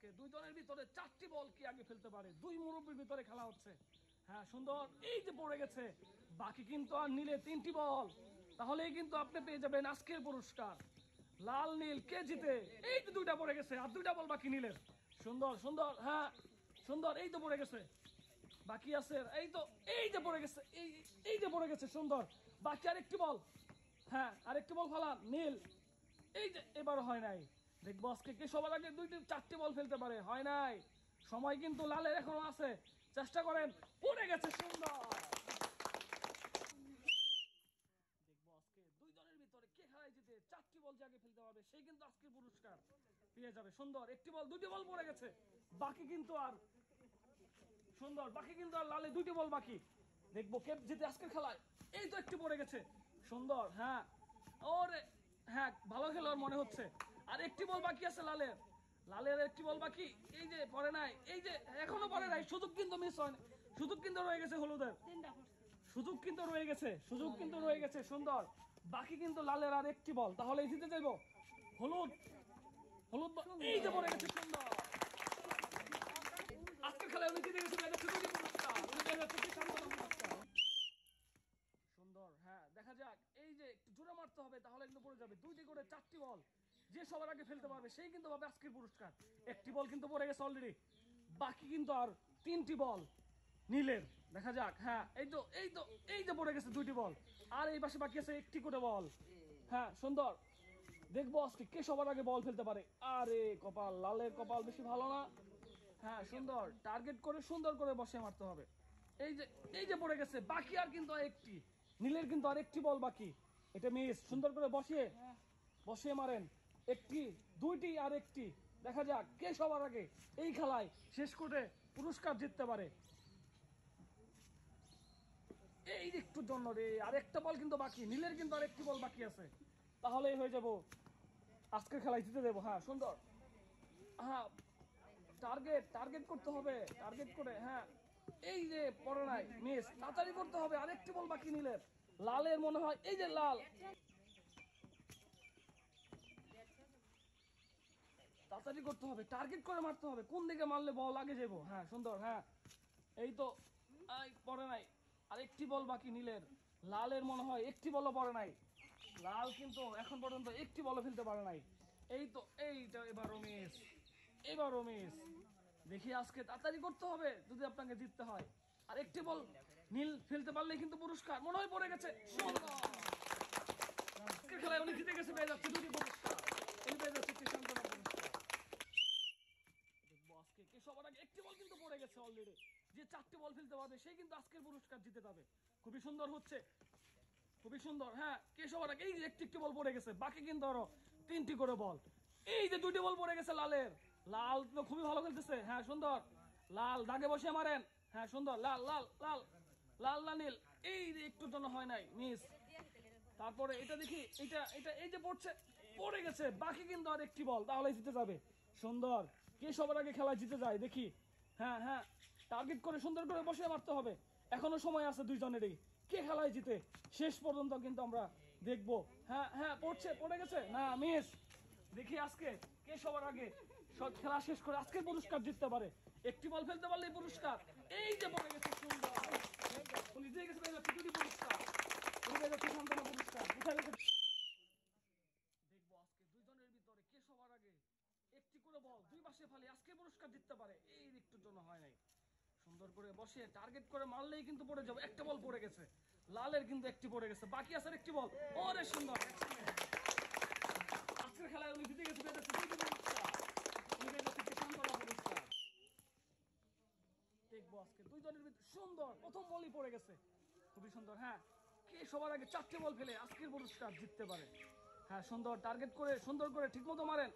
আজকে দুই দলের ভিতরে 4টি বল কি আগে ফেলতে পারে, দুই মুরব্বীর ভিতরে খেলা হচ্ছে। হ্যাঁ সুন্দর, এই যে পড়ে গেছে, বাকি কিন্তু আর নিলে 3টি বল, তাহলেই কিন্তু আপনি পেয়ে যাবেন আজকের পুরস্কার। লাল নীল কে জিতে, এই তো 2টা পড়ে গেছে, আর 2টা বল বাকি নীলের। সুন্দর সুন্দর, হ্যাঁ সুন্দর, এই তো পড়ে গেছে, বাকি আছে, এই তো, এই যে পড়ে গেছে, এই যে পড়ে গেছে, সুন্দর, বাকি আরেকটি বল। হ্যাঁ আরেকটি বল ফালান নীল, এই যে এবার হয় নাই। দেখবো আজকে কে সবার আগে 4টি বল ফেলতে পারে, হয় নাই। সময় কিন্তু লালের এখনো আছে, চেষ্টা করেন, পড়ে গেছে, সুন্দর। দেখবো আজকে দুই দলের ভিতরে কে খেলায় জিতে 4টি বল যে আগে ফেলতে পারবে সেই কিন্তু আজকের পুরস্কার পেয়ে যাবে। সুন্দর, একটি বল, 2টি বল পড়ে গেছে, বাকি কিন্তু আর, সুন্দর, বাকি কিন্তু আর লালে 2টি বল বাকি। দেখবো কে জিতে আজকের খেলায়, এই তো একটি পড়ে গেছে, সুন্দর, হ্যাঁ ওরে, হ্যাঁ ভালো খেলোয়াড় মনে হচ্ছে, আর একটি বল বাকি আছে লালের, লালের একটি বল বাকি, এই যে পড়ে নাই, এই যে এখনো পড়ে নাই, সুযোগ কিন্তু মিস হয় না, সুযোগ কিন্তু রয়ে গেছে হলুদের, সুযোগ কিন্তু রয়ে গেছে, সুযোগ কিন্তু রয়ে গেছে, সুন্দর, বাকি কিন্তু লালের আর একটি বল, তাহলে জিতে যাইব হলুদ, হলুদ এই যে পড়ে গেছে, সুন্দর। আজকের খেলায় উনি জিতে গেছে, সুন্দর। হ্যাঁ দেখা যাক, এই যে একটু জোরে মারতে হবে, তাহলে কিন্তু পড়ে যাবে। 2টি করে 4টি বল যে সবার আগে ফেলতে পারবে সেই কিন্তু পাবে আজকের পুরস্কার। একটি বল কিন্তু পড়ে গেছে অলরেডি, বাকি কিন্তু আর 3টি বল নীলের। দেখা যাক, হ্যাঁ এই তো, এই তো, এই যে পড়ে গেছে 2টি বল, আর এই পাশে বাকি আছে একটি করে বল। হ্যাঁ সুন্দর, দেখবো আজকে কে সবার আগে বল ফেলতে পারে। আরে কপাল, লালের কপাল বেশি ভালো না। হ্যাঁ সুন্দর, টার্গেট করে সুন্দর করে বসে মারতে হবে। এই যে, এই যে পড়ে গেছে, বাকি আর কিন্তু একটি, নীলের কিন্তু আর একটি বল বাকি, এটা মিস, সুন্দর করে বসিয়ে বসিয়ে মারেন, একটি, 2টি আর একটি। দেখা যাক কে সবার আগে এই খেলায় শেষ করে পুরস্কার জিততে পারে। এই একটু জন্য রে, আরেকটা বল কিন্তু বাকি, নীলের কিন্তু আরেকটি বল বাকি আছে, তাহলেই হয়ে যাব আজকের খেলায় জিতে দেবো। হ্যাঁ সুন্দর, হ্যাঁ টার্গেট, টার্গেট করতে হবে, টার্গেট করে, হ্যাঁ এই যে পড়ে নাই, মিস, তাড়াতাড়ি করতে হবে, আরেকটি বল বাকি নীলের, লালের মনে হয়, এই যে লাল, তাড়াতাড়ি করতে হবে, টার্গেট করে মারতে হবে, কোন দিকে মারলে বল আগে যাবো। হ্যাঁ সুন্দর, হ্যাঁ এই তো, পড়ে নাই, আরেকটি বল বাকি নীলের, লালের মনে হয় একটি বলও পড়ে নাই, লাল কিন্তু এখন পর্যন্ত একটি বলও ফেলতে পারে নাই। এই তো, এইটা এবারও মিস, এবারও মিস। দেখি আজকে তাড়াতাড়ি করতে হবে যদি আপনাকে জিততে হয়, আর একটি বল নীল ফেলতে পারলে কিন্তু পুরস্কার, মনে হয় পড়ে গেছে, আজকের খেলায় উনি জিতে গেছে, পেয়ে যাচ্ছে 2টি পুরস্কার, উনি পেয়ে যাচ্ছে একটি সান্ত্বনা পুরস্কার। দেখবো আজকে কে সবার আগে, একটি বল কিন্তু পড়ে গেছে অলরেডি, যে 4টি বল ফেলতে পারবে সেই কিন্তু আজকের পুরস্কার জিতে যাবে। খুবই সুন্দর হচ্ছে, খুবই সুন্দর, হ্যাঁ কে সবার আগে, এই যে একটি বল পড়ে গেছে, বাকি কিন্তু আরো 3টি করে বল, এই যে 2টি বল পড়ে গেছে লালের, লাল তো খুবই ভালো খেলতেছে। হ্যাঁ সুন্দর, লাল দাগে বসে মারেন, হ্যাঁ সুন্দর, লাল লাল লাল, লাল না নীল, এই যে একটুর জন্য হয় নাই, মিস। তারপরে এটা দেখি, এটা এটা এই যে পড়ছে, পড়ে গেছে, বাকি কিন্তু আর একটি বল, তাহলে জিতে যাবে। সুন্দর, কে সবার আগে খেলা জিতে যায় দেখি। হ্যাঁ হ্যাঁ, টার্গেট করে সুন্দর করে বসে মারতে হবে, এখনো সময় আছে দুইজনেরই, কে খেলায় জিতে শেষ পর্যন্ত কিন্তু আমরা দেখবো। হ্যাঁ হ্যাঁ পড়ছে, পড়ে গেছে, না মিস। দেখি আজকে কে সবার আগে সব খেলা শেষ করে আজকে পুরস্কার জিততে পারে, একটি বল ফেলতে পারলে পুরস্কার, এই যে পড়ে গেছে, সুন্দর, উনি জিতে গেছে, পেয়ে যাচ্ছে 2টি পুরস্কার, উনি পেয়ে যাচ্ছে সান্ত্বনা পুরস্কার। দেখবো আজকে দুইজনের ভিতরে কে সবার আগে একটি করে বল 2 পাশে ফেলে আজকে পুরস্কার জিততে পারে, এই একটুর জন্য হয় নাই। সুন্দর করে বসে টার্গেট করে মারলেই কিন্তু পড়ে যাবে, একটা বল পড়ে গেছে, লালের কিন্তু একটি পড়ে গেছে, বাকি আছে একটি বল, ওরে সুন্দর। আজকের খেলায় উনি জিতে গেছে, পেয়ে যাচ্ছে 2টি পুরস্কার, উনি পেয়ে যাচ্ছে একটি সান্ত্বনা পুরস্কার। দেখবো আজকে দুইজনের ভিতরে, সুন্দর প্রথম বলই পড়ে গেছে, খুবই সুন্দর। হ্যাঁ কে সবার আগে 4টি বল ফেলে আজকের পুরস্কার জিততে পারে। হ্যাঁ সুন্দর, টার্গেট করে সুন্দর করে ঠিক মতো মারেন,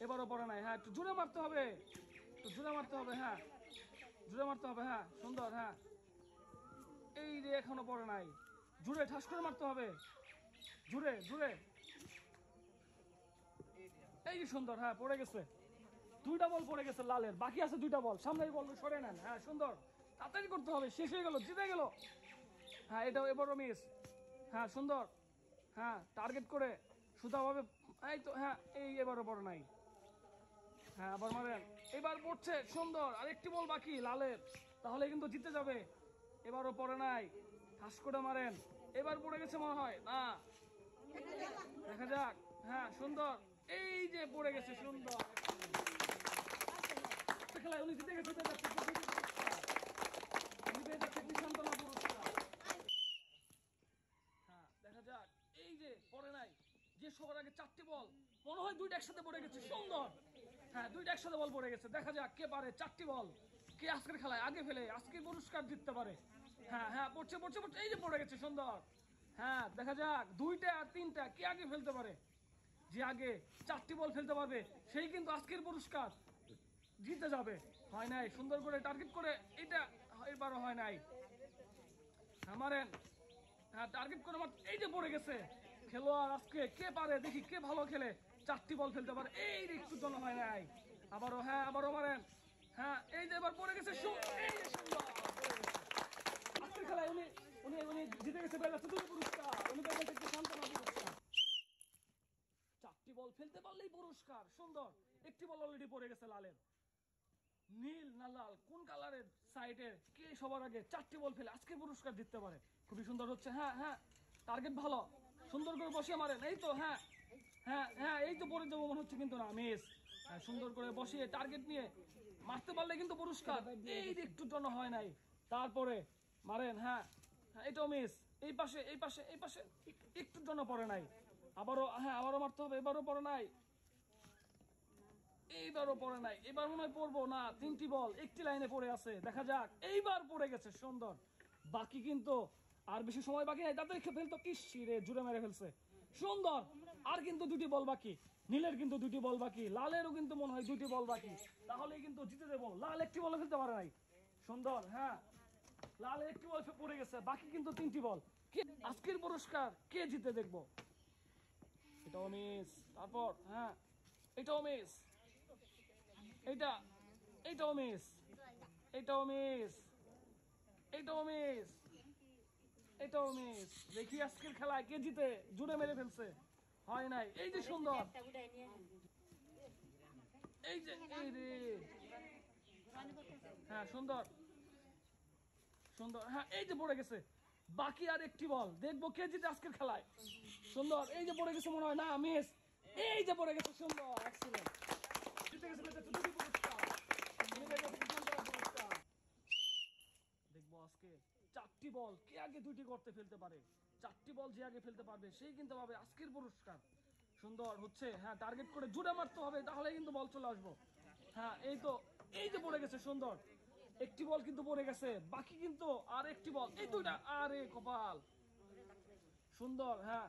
এবারও পড়ে নাই, হ্যাঁ একটু জোরে মারতে হবে, একটু জোরে মারতে হবে, হ্যাঁ জোরে মারতে হবে, হ্যাঁ সুন্দর, হ্যাঁ এই রে এখনো পড়ে নাই, জোরে ঠাস করে মারতে হবে, জোরে জোরে, এই যে সুন্দর, হ্যাঁ পড়ে গেছে, 2টা বল পড়ে গেছে লালের, বাকি আছে 2টা বল, সামনের বল সরে নেন, হ্যাঁ সুন্দর, তাড়াতাড়ি করতে হবে, শেষ হয়ে গেল, জিতে গেল। হ্যাঁ এটাও এবারও মিস, হ্যাঁ সুন্দর, হ্যাঁ টার্গেট করে সুতাভাবে, এই তো, হ্যাঁ এই এবারও পড়ে নাই, হ্যাঁ আবার মারেন, এবার পড়ছে সুন্দর, আর একটি বল বাকি লালের, তাহলে কিন্তু জিতে যাবে। এবারও পড়ে নাই, ঠাস করে মারেন, এবার পড়ে গেছে মনে হয় না, দেখা যাক। হ্যাঁ সুন্দর, এই যে পড়ে গেছে সুন্দর, খেলায় উনি জিতে গেছে, হ্যাঁ দেখা যাক। এই যে পড়ে নাই, যে সবার আগে 4টি বল মনে হয় দুইটা একসাথে পড়ে গেছে সুন্দর। হ্যাঁ দুইটা একসাথে বল পড়ে গেছে, দেখা যাক কে পারে 4টি বল, কে আজকের খেলায় আগে ফেলে আজকের পুরস্কার জিততে পারে। হ্যাঁ হ্যাঁ পড়ছে পড়ছে পড়ছে, এই যে পড়ে গেছে সুন্দর। হ্যাঁ দেখা যাক 2টা আর 3টা কে আগে ফেলতে পারে, যে আগে 4টি বল ফেলতে পারবে সেই কিন্তু আজকের পুরস্কার জিতে যাবে। হয় নাই, সুন্দর করে টার্গেট করে, এটা এবারও হয় নাই। হ্যাঁ মারেন, হ্যাঁ টার্গেট করে মার, এই যে পড়ে গেছে। খেলোয়াড় আজকে কে পারে দেখি, কে ভালো খেলে 4টি বল ফেলতে পারে, এই একটু জন্য হয় নাই। আবারও, হ্যাঁ আবারও মারেন, হ্যাঁ এই যে এবার পড়ে গেছে, এই যে সুন্দর আজকের খেলায় উনি উনি উনি জিতে গেছে পুরস্কার, উনি পেয়ে গেছে সান্ত্বনা পুরস্কার। 4টি বল ফেলতে পারলেই পুরস্কার, সুন্দর। একটি বল অলরেডি পড়ে গেছে লালের, নীল না লাল কোন কালারের সাইডের কে সবার আগে 4টি বল ফেলে আজকে পুরস্কার জিততে পারে। খুবই সুন্দর হচ্ছে, হ্যাঁ হ্যাঁ টার্গেট ভালো, সুন্দর করে বসিয়ে মারেন, এই তো হ্যাঁ হ্যাঁ হ্যাঁ এই তো পড়ে যাবো মনে হচ্ছে কিন্তু না, মিস। হ্যাঁ সুন্দর করে বসিয়ে টার্গেট নিয়ে মারতে পারলে কিন্তু পুরস্কার, এই একটু জন্য হয় নাই, তারপরে মারেন। হ্যাঁ হ্যাঁ এটাও মিস, এই পাশে এই পাশে এই পাশে একটুর জন্য পড়ে নাই, আবারও হ্যাঁ আবারও মারতে হবে, এবারও পড়ে নাই, এইবারও পড়ে নাই, এবার মনে হয় পড়বো না, 3টি বল একটি লাইনে পড়ে আছে, দেখা যাক। এইবার পড়ে গেছে সুন্দর, বাকি কিন্তু আর বেশি সময় বাকি নাই, তাদের ফেলতো কিসি রে, জুড়ে মেরে ফেলছে সুন্দর। আর কিন্তু 2টি বল বাকি, নীলের কিন্তু 2টি বল বাকি, লালেরও কিন্তু মনে হয় 2টি বল বাকি, তাহলেই কিন্তু জিতে দেবো। লাল একটি বল ফেলতে পারে নাই, সুন্দর। হ্যাঁ লাল একটি বল পড়ে গেছে, বাকি কিন্তু 3টি বল। আজকের পুরস্কার কে জিতে দেখবো। এটাও মিস, তারপর হ্যাঁ এটাও মিস, এইটা এইটাও মিস, এইটাও মিস, এইটাও মিস, এটাও মিস। দেখি আজকের খেলায় কে জিতে, জুড়ে মেরে ফেলছে, হয় নাই। এই যে সুন্দর, এই যে এই রে, হ্যাঁ সুন্দর সুন্দর, হ্যাঁ এই যে পড়ে গেছে, বাকি আর একটি বল, দেখবো কে জিতে আজকের খেলায়। সুন্দর, এই যে পড়ে গেছে মনে হয় না, মিস, এই যে পড়ে গেছে সুন্দর, এক্সিলেন্ট, জিতে গেছে দুটি পুরস্কার, দেখবো আজকে 4টি বল কে আগে 2টি করতে ফেলতে পারে, 4টি বল যে আগে ফেলতে পারবে সেই কিন্তু পাবে আজকের পুরস্কার। সুন্দর হচ্ছে, হ্যাঁ টার্গেট করে জুড়ে মারতে হবে, তাহলে কিন্তু বল চলে আসবো। হ্যাঁ এই তো, এই যে পড়ে গেছে সুন্দর, একটি বল কিন্তু পড়ে গেছে, বাকি কিন্তু আর একটি বল, এই দুইটা, আরে কপাল, সুন্দর। হ্যাঁ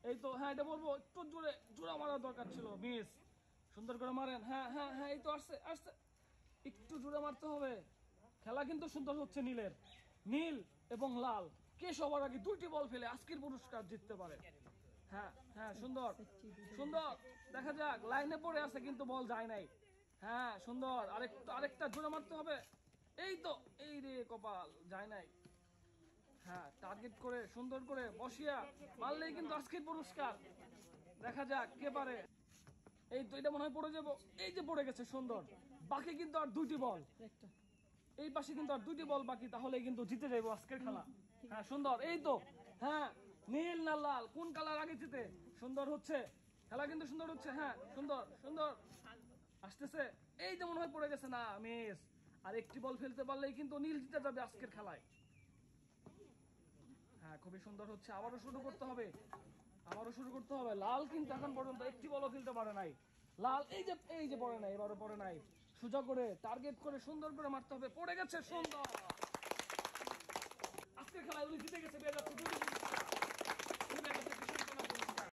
এই তো, হ্যাঁ এটা বলবো একটু জোরে জোড়া মারার দরকার ছিল, মিস। সুন্দর করে মারেন, হ্যাঁ হ্যাঁ হ্যাঁ এই তো আসছে আসছে, একটু জোরে মারতে হবে। খেলা কিন্তু সুন্দর হচ্ছে নীলের, নীল এবং লাল কে সবার আগে 2টি বল ফেলে আজকের পুরস্কার জিততে পারে। হ্যাঁ হ্যাঁ সুন্দর সুন্দর, দেখা যাক, লাইনে পড়ে আছে কিন্তু বল যায় নাই। হ্যাঁ সুন্দর, আরেকটা জোরে মারতে হবে, এই তো, এই রে কপাল, যায় নাই। হ্যাঁ টার্গেট করে সুন্দর করে বসিয়া মারলেই কিন্তু আজকের পুরস্কার, দেখা যাক কে পারে। এই তো এটা মনে হয় পড়ে যাবো, এই যে পড়ে গেছে সুন্দর, বাকি কিন্তু আর 2টি বল, এই পাশে কিন্তু আর 2টি বল বাকি, তাহলে কিন্তু জিতে যাবো আজকের খেলা। হ্যাঁ সুন্দর, এই তো, হ্যাঁ নীল না লাল কোন কালার আগে জিতে, সুন্দর হচ্ছে খেলা কিন্তু সুন্দর হচ্ছে। হ্যাঁ সুন্দর সুন্দর আসতেছে, এই যে মনে হয় পড়ে গেছে না, মিস। আর একটি বল ফেলতে পারলেই কিন্তু নীল জিতে যাবে আজকের খেলায়। হ্যাঁ খুবই সুন্দর হচ্ছে, আবারও শুরু করতে হবে, আবারও শুরু করতে হবে। লাল কিন্তু এখন পর্যন্ত একটি বলও ফেলতে পারে নাই, লাল এই যে পড়ে নাই, এবারও পড়ে নাই, সোজা করে টার্গেট করে সুন্দর করে মারতে হবে, পড়ে গেছে সুন্দর। আজকের খেলায় উনি জিতে গেছে,